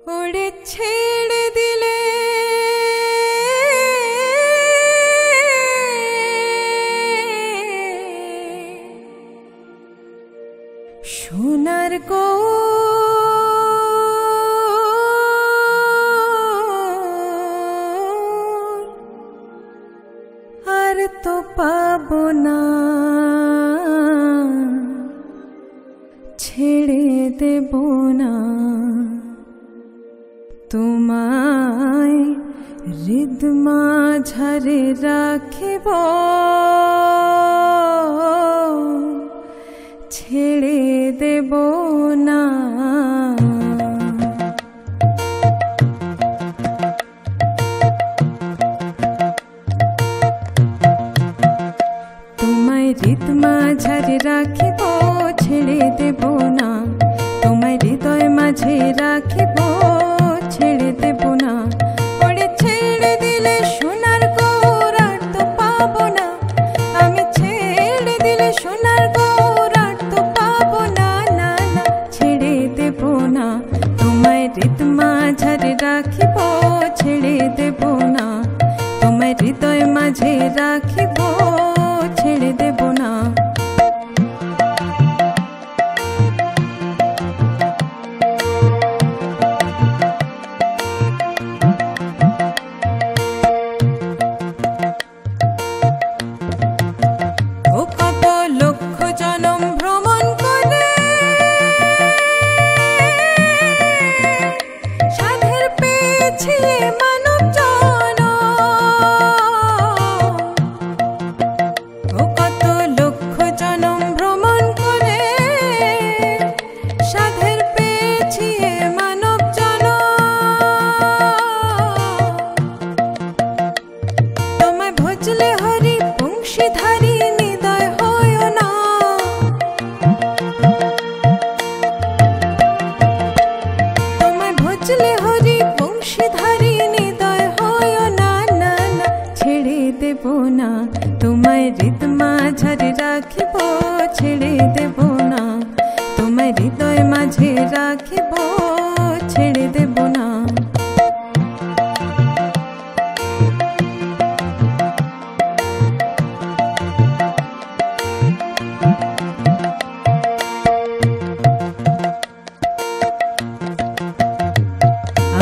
ওরে ছেড়ে দিলে সোনার গো আর তো পাবো না, ছেড়ে দেব না তোমায় হৃদ মাঝারে রাখিব, ছেড়ে দেব না। তোমায় হৃদ মাঝারে রাখিব, ছেড়ে দেব না। তোমায় হৃদয় মাঝে রাখিব, ছেড়ে দেব না। ওরে ছেড়ে দিলে সোনার গৌর আর তো পাবো না, আমি ছেড়ে দিলে সোনার গৌর আর তো পাবো না, না না ছেড়ে দেব না। তোমায় হৃদ মাঝারে রাখিব, ছেড়ে দেব না। তোমায় হৃদয় মাঝে রাখিব, ছেড়ে দেব না। ও কত লক্ষ জনম ভ্রমণ করে সাধের পেয়েছি মানব জনম। ও কত লক্ষ জনম ভ্রমণ করে সাধের পেয়েছি মানব জনম। তোমায় ভজলে হরি বংশীধারী নিদয় হয় না, তোমায় ভজলে হরি বংশীধারী নিদয় হয় না, না না ছেড়ে দেব না। তোমায় হৃদ মাঝারে রাখিব, ছেড়ে দেব না। তোমায় হৃদয় মাঝে রাখিব, ছেড়ে দেব না।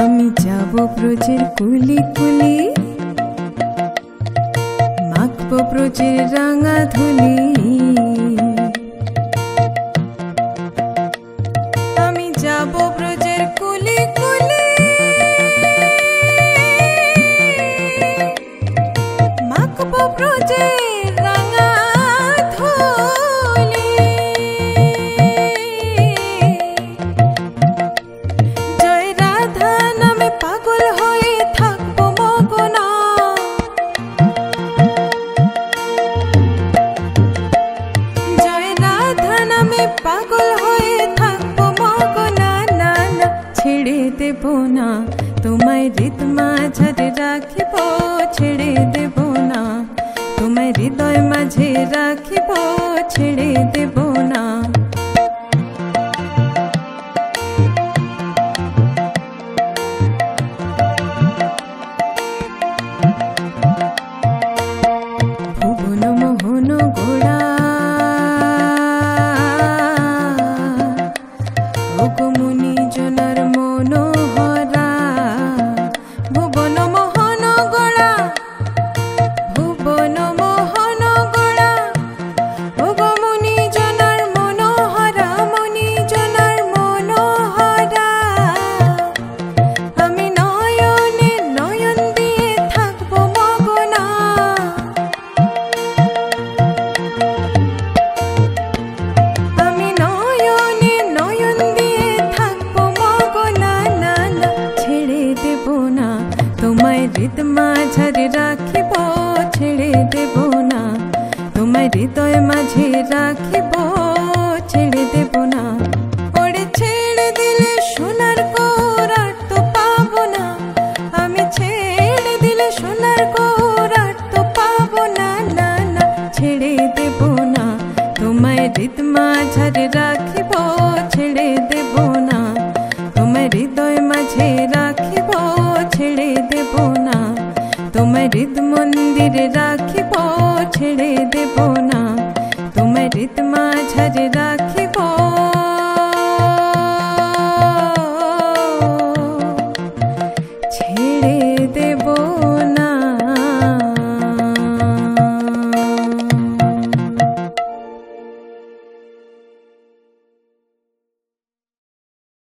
আমি যাব ব্রজের কুলি কুলি, মাখব ব্রজের রাঙা ধুলি। আমি যাব ব্রজের কুলি কুলি, মাখব ব্রজের রাঙা ধুলি। জয় রাধা নামে পাগল হয়ে থাকবো মগনা, জয় রাধা নামে পাগল হয়ে থাকবো মগনা, না না ছেড়ে দেব না। তোমায় হৃদ মাঝারে রাখিব, ছেড়ে দেব না। তোমায় হৃদয় মাঝে রাখিব, ছেড়ে দেব না। ভুবন মোহন গোড়া ওগো মুনি জনার মনোহরা। ভুবন মোহন গোড়া, ভুবন মোহন গোড়া ওগো মুনি জনার মনোহরা, মুনি জনার মনোহরা। আমি নয়নে নয়ন দিয়ে থাকবো মগনা, আমি নয়নে নয়ন দিয়ে থাকবো মগনা, না না ছেড়ে দেব না। তোমায় হৃদ মাঝারে রাখিব, ছেড়ে দেব না। তোমায় হৃদয় মাঝে রাখিব, ছেড়ে দেব না। ওরে ছেড়ে দিলে সোনার গৌর আর তো পাবো না, আমি ছেড়ে দিলে সোনার গৌর আর তো পাবো না, না না ছেড়ে দেব না। তোমায় হৃদ মাঝারে রাখিব, ছেড়ে দেব না। তোমায় হৃদয় মাঝে হৃদ মন্দিরে রাখিব ছেড়ে দেব না তোমায় হৃদ মাঝারে রাখিব